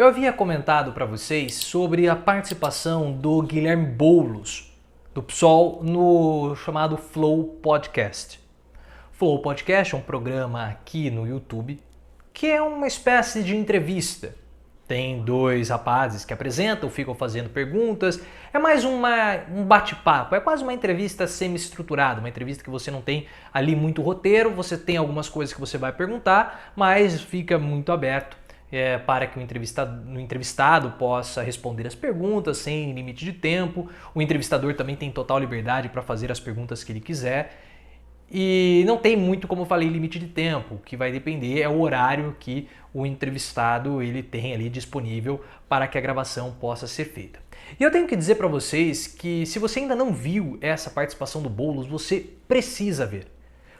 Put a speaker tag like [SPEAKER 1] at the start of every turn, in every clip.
[SPEAKER 1] Eu havia comentado para vocês sobre a participação do Guilherme Boulos, do PSOL, no chamado Flow Podcast. Flow Podcast é um programa aqui no YouTube que é uma espécie de entrevista. Tem dois rapazes que apresentam, ficam fazendo perguntas. É mais um bate-papo, é quase uma entrevista semi-estruturada, uma entrevista que você não tem ali muito roteiro, você tem algumas coisas que você vai perguntar, mas fica muito aberto para que o entrevistado possa responder as perguntas sem limite de tempo. O entrevistador também tem total liberdade para fazer as perguntas que ele quiser. E não tem muito, como eu falei, limite de tempo. O que vai depender é o horário que o entrevistado ele tem ali disponível para que a gravação possa ser feita. E eu tenho que dizer para vocês que se você ainda não viu essa participação do Boulos, você precisa ver.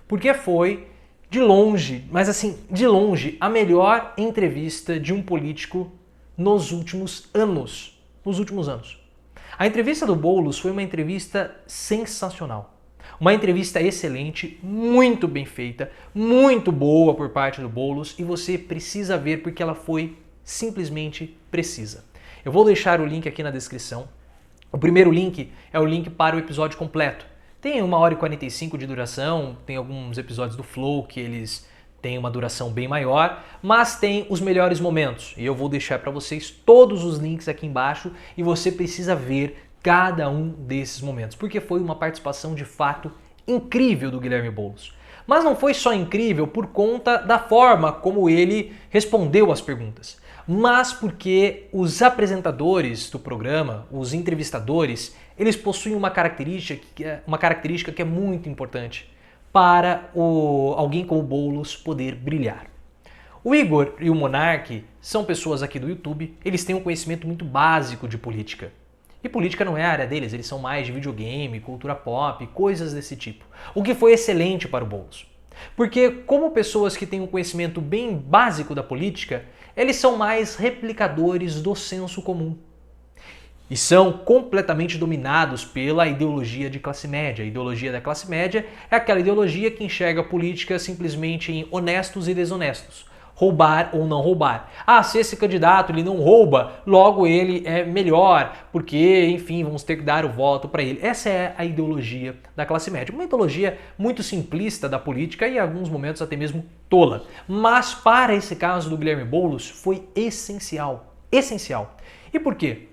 [SPEAKER 1] Porque foi, de longe, mas assim, de longe, a melhor entrevista de um político nos últimos anos. A entrevista do Boulos foi uma entrevista sensacional. Uma entrevista excelente, muito bem feita, muito boa por parte do Boulos e você precisa ver porque ela foi simplesmente precisa. Eu vou deixar o link aqui na descrição. O primeiro link é o link para o episódio completo. Tem 1h45 de duração, tem alguns episódios do Flow que eles têm uma duração bem maior, mas tem os melhores momentos. E eu vou deixar para vocês todos os links aqui embaixo e você precisa ver cada um desses momentos, porque foi uma participação de fato incrível do Guilherme Boulos. Mas não foi só incrível por conta da forma como ele respondeu as perguntas, mas porque os apresentadores do programa, os entrevistadores, eles possuem uma característica que é muito importante para alguém como o Boulos poder brilhar. O Igor e o Monark são pessoas aqui do YouTube, eles têm um conhecimento muito básico de política. E política não é a área deles, eles são mais de videogame, cultura pop, coisas desse tipo. O que foi excelente para o Boulos. Porque como pessoas que têm um conhecimento bem básico da política, eles são mais replicadores do senso comum. E são completamente dominados pela ideologia de classe média. A ideologia da classe média é aquela ideologia que enxerga a política simplesmente em honestos e desonestos. Roubar ou não roubar. Ah, se esse candidato ele não rouba, logo ele é melhor, porque, enfim, vamos ter que dar o voto para ele. Essa é a ideologia da classe média. Uma ideologia muito simplista da política e, em alguns momentos, até mesmo tola. Mas, para esse caso do Guilherme Boulos, foi essencial. Essencial. E por quê?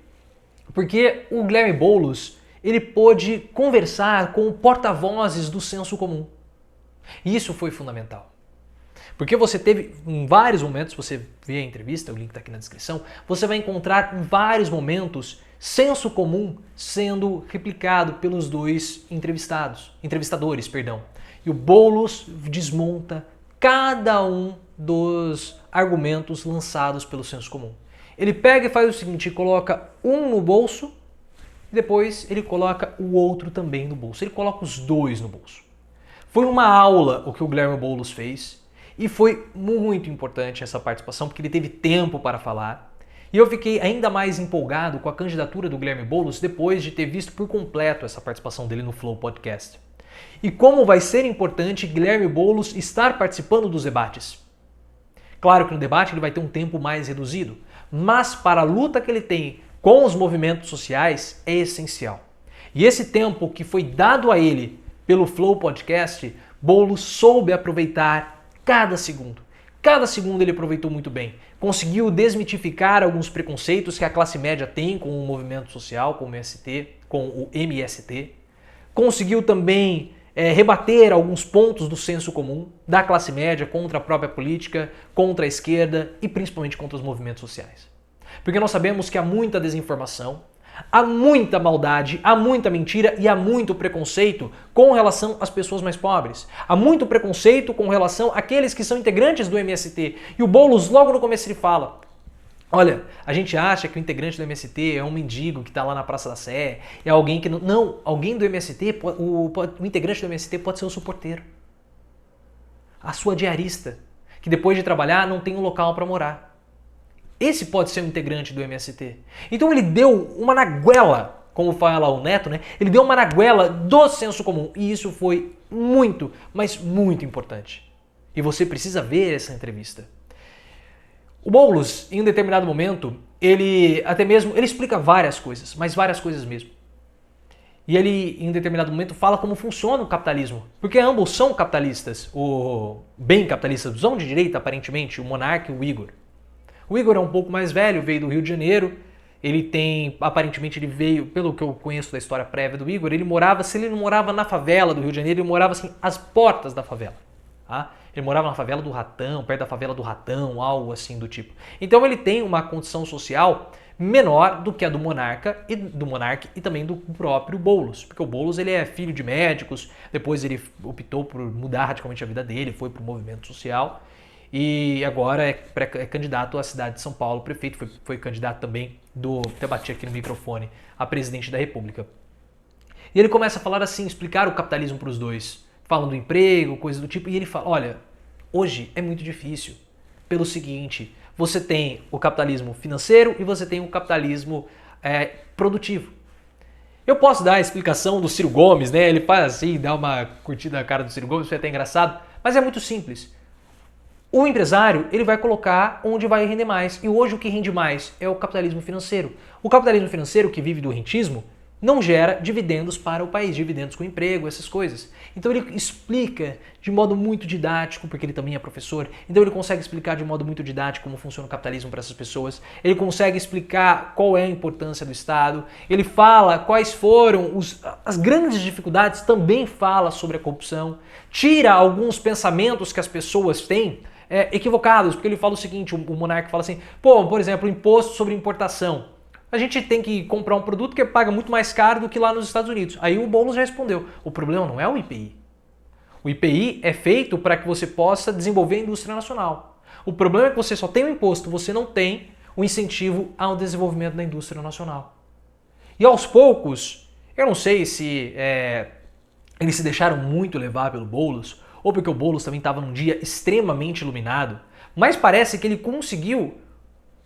[SPEAKER 1] Porque o Guilherme Boulos, ele pôde conversar com porta-vozes do senso comum. E isso foi fundamental. Porque você teve, em vários momentos, você vê a entrevista, o link está aqui na descrição, você vai encontrar em vários momentos senso comum sendo replicado pelos dois entrevistadores. E o Boulos desmonta cada um dos argumentos lançados pelo senso comum. Ele pega e faz o seguinte, ele coloca um no bolso, e depois ele coloca o outro também no bolso. Ele coloca os dois no bolso. Foi uma aula o que o Guilherme Boulos fez. E foi muito importante essa participação, porque ele teve tempo para falar. E eu fiquei ainda mais empolgado com a candidatura do Guilherme Boulos depois de ter visto por completo essa participação dele no Flow Podcast. E como vai ser importante Guilherme Boulos estar participando dos debates. Claro que no debate ele vai ter um tempo mais reduzido, mas para a luta que ele tem com os movimentos sociais é essencial. E esse tempo que foi dado a ele pelo Flow Podcast, Boulos soube aproveitar cada segundo. Cada segundo ele aproveitou muito bem. Conseguiu desmitificar alguns preconceitos que a classe média tem com o movimento social, com o MST. Conseguiu também rebater alguns pontos do senso comum da classe média contra a própria política, contra a esquerda e principalmente contra os movimentos sociais. Porque nós sabemos que há muita desinformação, há muita maldade, há muita mentira e há muito preconceito com relação às pessoas mais pobres. Há muito preconceito com relação àqueles que são integrantes do MST. E o Boulos, logo no começo, ele fala: olha, a gente acha que o integrante do MST é um mendigo que está lá na Praça da Sé, é alguém que não... Não, alguém do MST, o integrante do MST pode ser o seu porteiro, a sua diarista, que depois de trabalhar não tem um local para morar. Esse pode ser um integrante do MST. Então ele deu uma na goela, como fala o Neto, né? Ele deu uma na goela do senso comum. E isso foi muito, mas muito importante. E você precisa ver essa entrevista. O Boulos, em um determinado momento, ele explica várias coisas, mas várias coisas mesmo. E ele, em um determinado momento, fala como funciona o capitalismo. Porque ambos são capitalistas, bem capitalistas, são de direita, aparentemente, o Monark e o Igor. O Igor é um pouco mais velho, veio do Rio de Janeiro. Aparentemente ele veio, pelo que eu conheço da história prévia do Igor, se ele não morava na favela do Rio de Janeiro, ele morava assim, às portas da favela. Tá? Ele morava na favela do Ratão, perto da favela do Ratão, algo assim do tipo. Então ele tem uma condição social menor do que a do Monark e também do próprio Boulos. Porque o Boulos ele é filho de médicos, depois ele optou por mudar radicalmente a vida dele, foi para o movimento social e agora é candidato à cidade de São Paulo, prefeito, foi candidato também até bati aqui no microfone, a presidente da República. E ele começa a falar assim, explicar o capitalismo para os dois, falando do emprego, coisas do tipo, e ele fala, olha, hoje é muito difícil, pelo seguinte, você tem o capitalismo financeiro e você tem o capitalismo produtivo. Eu posso dar a explicação do Ciro Gomes, né? Ele faz assim, dá uma curtida na cara do Ciro Gomes, foi até engraçado, mas é muito simples. O empresário, ele vai colocar onde vai render mais. E hoje o que rende mais é o capitalismo financeiro. O capitalismo financeiro, que vive do rentismo, não gera dividendos para o país, dividendos com emprego, essas coisas. Então ele explica de modo muito didático, porque ele também é professor, então ele consegue explicar de modo muito didático como funciona o capitalismo para essas pessoas, ele consegue explicar qual é a importância do Estado, ele fala quais foram as grandes dificuldades, também fala sobre a corrupção, tira alguns pensamentos que as pessoas têm, equivocados, porque ele fala o seguinte, o Monark fala assim, por exemplo, imposto sobre importação. A gente tem que comprar um produto que paga muito mais caro do que lá nos Estados Unidos. Aí o Boulos já respondeu, o problema não é o IPI. O IPI é feito para que você possa desenvolver a indústria nacional. O problema é que você só tem o imposto, você não tem o incentivo ao desenvolvimento da indústria nacional. E aos poucos, eu não sei se eles se deixaram muito levar pelo Boulos, ou porque o Boulos também estava num dia extremamente iluminado, mas parece que ele conseguiu,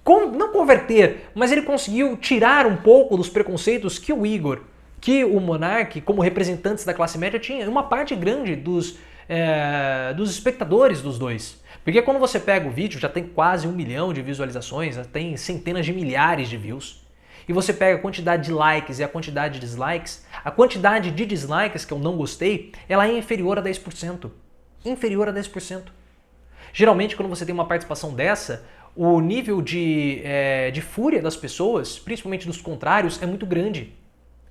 [SPEAKER 1] não converter, mas ele conseguiu tirar um pouco dos preconceitos que o Igor, que o Monark, como representantes da classe média, tinha. Uma parte grande dos espectadores dos dois. Porque quando você pega o vídeo, já tem quase 1 milhão de visualizações, já tem centenas de milhares de views. E você pega a quantidade de likes e a quantidade de dislikes, a quantidade de dislikes que eu não gostei, ela é inferior a 10%. Inferior a 10%. Geralmente, quando você tem uma participação dessa, o nível de fúria das pessoas, principalmente dos contrários, é muito grande.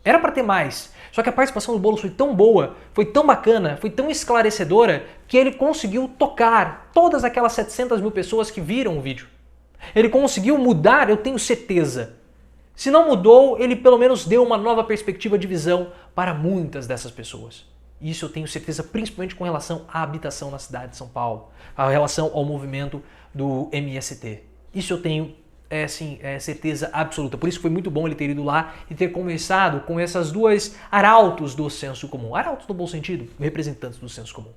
[SPEAKER 1] Era para ter mais. Só que a participação do Boulos foi tão boa, foi tão bacana, foi tão esclarecedora, que ele conseguiu tocar todas aquelas 700 mil pessoas que viram o vídeo. Ele conseguiu mudar, eu tenho certeza. Se não mudou, ele pelo menos deu uma nova perspectiva de visão para muitas dessas pessoas. Isso eu tenho certeza, principalmente com relação à habitação na cidade de São Paulo, a relação ao movimento do MST. Isso eu tenho certeza absoluta. Por isso foi muito bom ele ter ido lá e ter conversado com essas duas arautos do senso comum. Arautos no bom sentido, representantes do senso comum.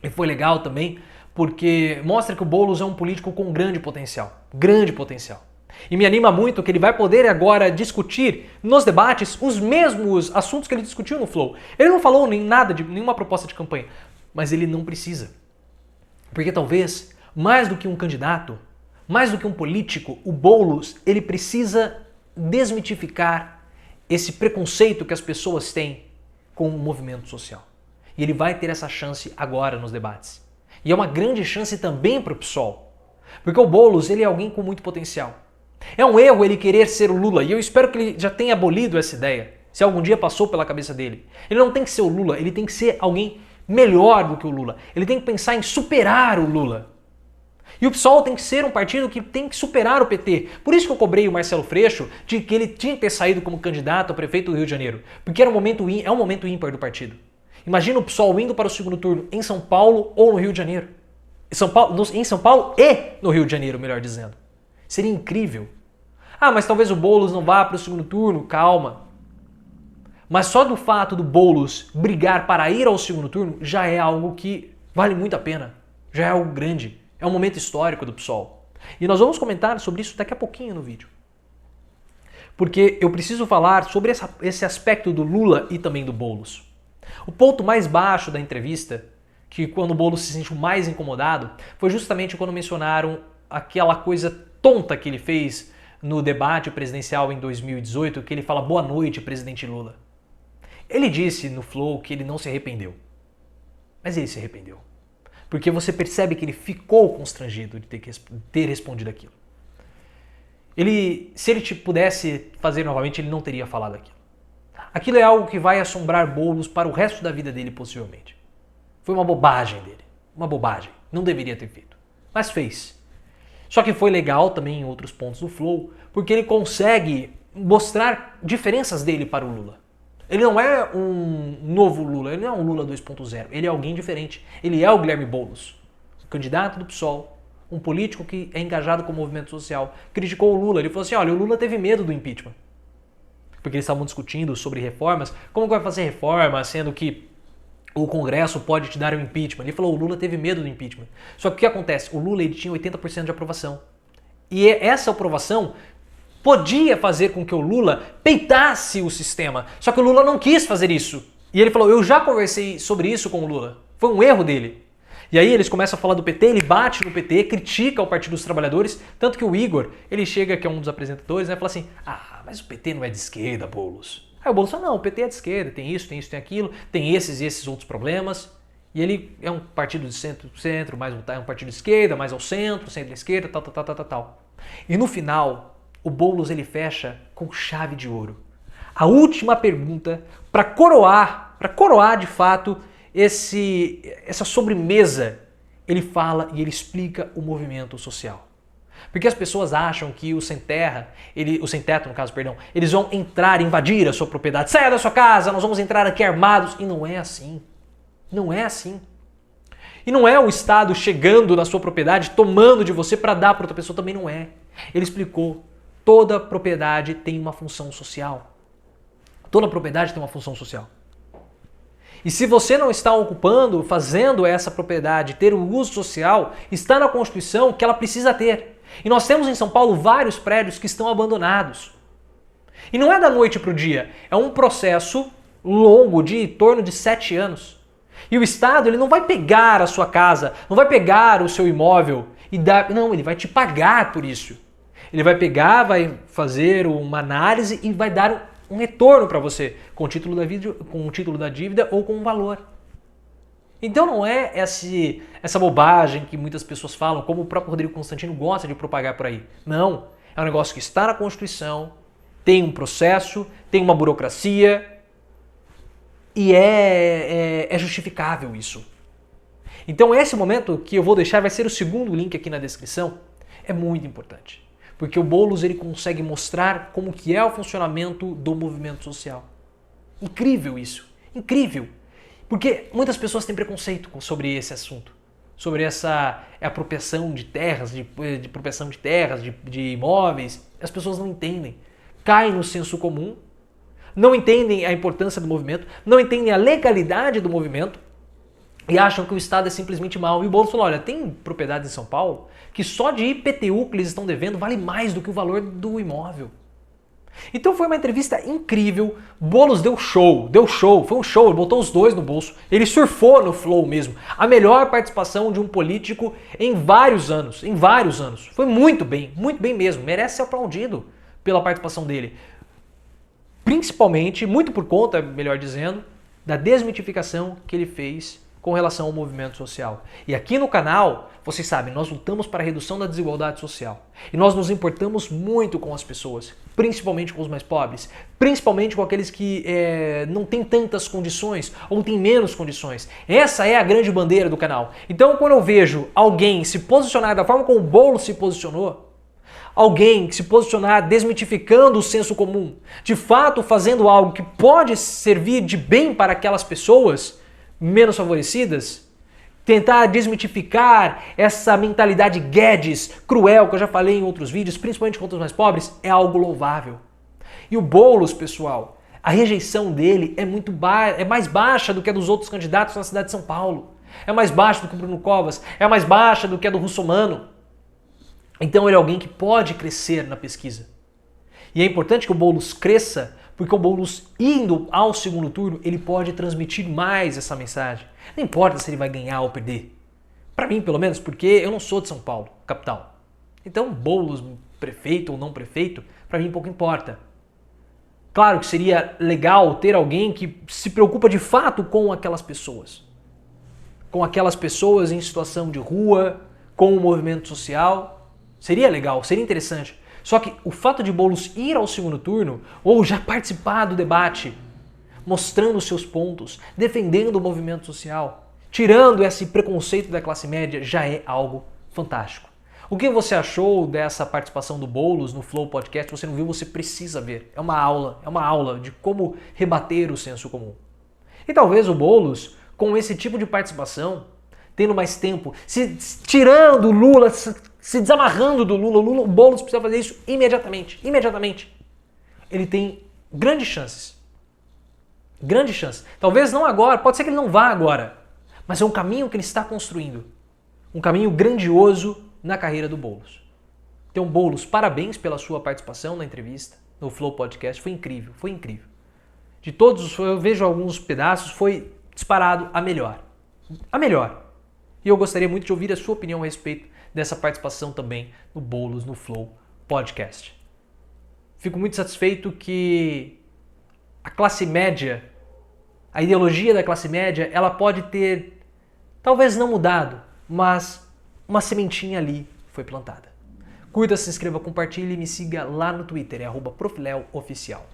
[SPEAKER 1] E foi legal também porque mostra que o Boulos é um político com grande potencial. Grande potencial. E me anima muito que ele vai poder agora discutir nos debates os mesmos assuntos que ele discutiu no Flow. Ele não falou nem nada de nenhuma proposta de campanha, mas ele não precisa. Porque talvez, mais do que um candidato, mais do que um político, o Boulos, ele precisa desmitificar esse preconceito que as pessoas têm com o movimento social. E ele vai ter essa chance agora nos debates. E é uma grande chance também para o PSOL. Porque o Boulos, ele é alguém com muito potencial. É um erro ele querer ser o Lula, e eu espero que ele já tenha abolido essa ideia, se algum dia passou pela cabeça dele. Ele não tem que ser o Lula, ele tem que ser alguém melhor do que o Lula. Ele tem que pensar em superar o Lula. E o PSOL tem que ser um partido que tem que superar o PT. Por isso que eu cobrei o Marcelo Freixo de que ele tinha que ter saído como candidato a prefeito do Rio de Janeiro. Porque é um momento ímpar do partido. Imagina o PSOL indo para o segundo turno em São Paulo ou no Rio de Janeiro. Em São Paulo e no Rio de Janeiro, melhor dizendo. Seria incrível. Ah, mas talvez o Boulos não vá para o segundo turno, calma. Mas só do fato do Boulos brigar para ir ao segundo turno já é algo que vale muito a pena. Já é algo grande. É um momento histórico do PSOL. E nós vamos comentar sobre isso daqui a pouquinho no vídeo. Porque eu preciso falar sobre esse aspecto do Lula e também do Boulos. O ponto mais baixo da entrevista, que quando o Boulos se sentiu mais incomodado, foi justamente quando mencionaram aquela coisa tonta que ele fez no debate presidencial em 2018, que ele fala boa noite, presidente Lula. Ele disse no Flow que ele não se arrependeu. Mas ele se arrependeu. Porque você percebe que ele ficou constrangido de ter respondido aquilo. Se ele pudesse fazer novamente, ele não teria falado aquilo. Aquilo é algo que vai assombrar Boulos para o resto da vida dele, possivelmente. Foi uma bobagem dele. Uma bobagem. Não deveria ter feito. Mas fez. Só que foi legal também em outros pontos do Flow, porque ele consegue mostrar diferenças dele para o Lula. Ele não é um novo Lula, ele não é um Lula 2.0, ele é alguém diferente. Ele é o Guilherme Boulos, candidato do PSOL, um político que é engajado com o movimento social. Criticou o Lula, ele falou assim, olha, o Lula teve medo do impeachment. Porque eles estavam discutindo sobre reformas, como que vai fazer reforma, sendo que o Congresso pode te dar um impeachment. Ele falou, o Lula teve medo do impeachment. Só que o que acontece? O Lula ele tinha 80% de aprovação. E essa aprovação podia fazer com que o Lula peitasse o sistema. Só que o Lula não quis fazer isso. E ele falou, eu já conversei sobre isso com o Lula. Foi um erro dele. E aí eles começam a falar do PT, ele bate no PT, critica o Partido dos Trabalhadores, tanto que o Igor, ele chega, que é um dos apresentadores, né, fala assim, mas o PT não é de esquerda, Boulos. Aí o Boulos fala, não, o PT é de esquerda, tem isso, tem aquilo, tem esses e esses outros problemas. E ele é um partido de centro, mais um partido de esquerda, mais ao centro-esquerda, tal. E no final, o Boulos ele fecha com chave de ouro. A última pergunta para coroar de fato essa sobremesa, ele fala e ele explica o movimento social. Porque as pessoas acham que o sem teto, no caso, eles vão entrar, invadir a sua propriedade. Saia da sua casa, nós vamos entrar aqui armados. E não é assim. Não é assim. E não é o Estado chegando na sua propriedade, tomando de você para dar para outra pessoa, também não é. Ele explicou, toda propriedade tem uma função social. Toda propriedade tem uma função social. E se você não está ocupando, fazendo essa propriedade ter um uso social, está na Constituição que ela precisa ter. E nós temos em São Paulo vários prédios que estão abandonados. E não é da noite para o dia, é um processo longo de em torno de 7 anos. E o Estado ele não vai pegar a sua casa, não vai pegar o seu imóvel e dar... Não, ele vai te pagar por isso. Ele vai pegar, vai fazer uma análise e vai dar um retorno para você com o título da dívida ou com um valor. Então não é essa bobagem que muitas pessoas falam, como o próprio Rodrigo Constantino gosta de propagar por aí. Não, é um negócio que está na Constituição, tem um processo, tem uma burocracia e é justificável isso. Então esse momento que eu vou deixar vai ser o segundo link aqui na descrição, é muito importante. Porque o Boulos ele consegue mostrar como que é o funcionamento do movimento social. Incrível isso, incrível. Porque muitas pessoas têm preconceito sobre esse assunto, sobre essa apropriação de terras, de apropriação de terras, de imóveis. As pessoas não entendem, caem no senso comum, não entendem a importância do movimento, não entendem a legalidade do movimento e acham que o Estado é simplesmente mau. E o Boulos falou, olha, tem propriedades em São Paulo que só de IPTU que eles estão devendo vale mais do que o valor do imóvel. Então foi uma entrevista incrível, Boulos deu show, foi um show, ele botou os dois no bolso, ele surfou no Flow mesmo, a melhor participação de um político em vários anos, foi muito bem mesmo, merece ser aplaudido pela participação dele, principalmente, muito por conta, melhor dizendo, da desmitificação que ele fez com relação ao movimento social. E aqui no canal, vocês sabem, nós lutamos para a redução da desigualdade social. E nós nos importamos muito com as pessoas, principalmente com os mais pobres, principalmente com aqueles que não têm tantas condições ou têm menos condições. Essa é a grande bandeira do canal. Então, quando eu vejo alguém se posicionar da forma como o Boulos se posicionou, alguém se posicionar desmitificando o senso comum, de fato fazendo algo que pode servir de bem para aquelas pessoas menos favorecidas, tentar desmitificar essa mentalidade Guedes, cruel, que eu já falei em outros vídeos, principalmente contra os mais pobres, é algo louvável. E o Boulos, pessoal, a rejeição dele é mais baixa do que a dos outros candidatos na cidade de São Paulo. É mais baixa do que o Bruno Covas, é mais baixa do que a do Russomano. Então ele é alguém que pode crescer na pesquisa. E é importante que o Boulos cresça, porque o Boulos, indo ao segundo turno, ele pode transmitir mais essa mensagem. Não importa se ele vai ganhar ou perder. Para mim, pelo menos, porque eu não sou de São Paulo, capital. Então, Boulos, prefeito ou não prefeito, para mim pouco importa. Claro que seria legal ter alguém que se preocupa de fato com aquelas pessoas. Com aquelas pessoas em situação de rua, com o movimento social. Seria legal, seria interessante. Só que o fato de Boulos ir ao segundo turno, ou já participar do debate, mostrando seus pontos, defendendo o movimento social, tirando esse preconceito da classe média, já é algo fantástico. O que você achou dessa participação do Boulos no Flow Podcast? Se você não viu, você precisa ver. É uma aula de como rebater o senso comum. E talvez o Boulos, com esse tipo de participação, tendo mais tempo, tirando o Lula, se desamarrando do Lula, o Boulos precisa fazer isso imediatamente. Ele tem grandes chances. Grandes chances. Talvez não agora, pode ser que ele não vá agora, mas é um caminho que ele está construindo. Um caminho grandioso na carreira do Boulos. Então, Boulos, parabéns pela sua participação na entrevista, no Flow Podcast. Foi incrível. De todos, eu vejo alguns pedaços, foi disparado a melhor. A melhor. E eu gostaria muito de ouvir a sua opinião a respeito dessa participação também no Boulos, no Flow Podcast. Fico muito satisfeito que a classe média, a ideologia da classe média, ela pode ter, talvez não mudado, mas uma sementinha ali foi plantada. Curta, se inscreva, compartilhe e me siga lá no Twitter, @profleoficial.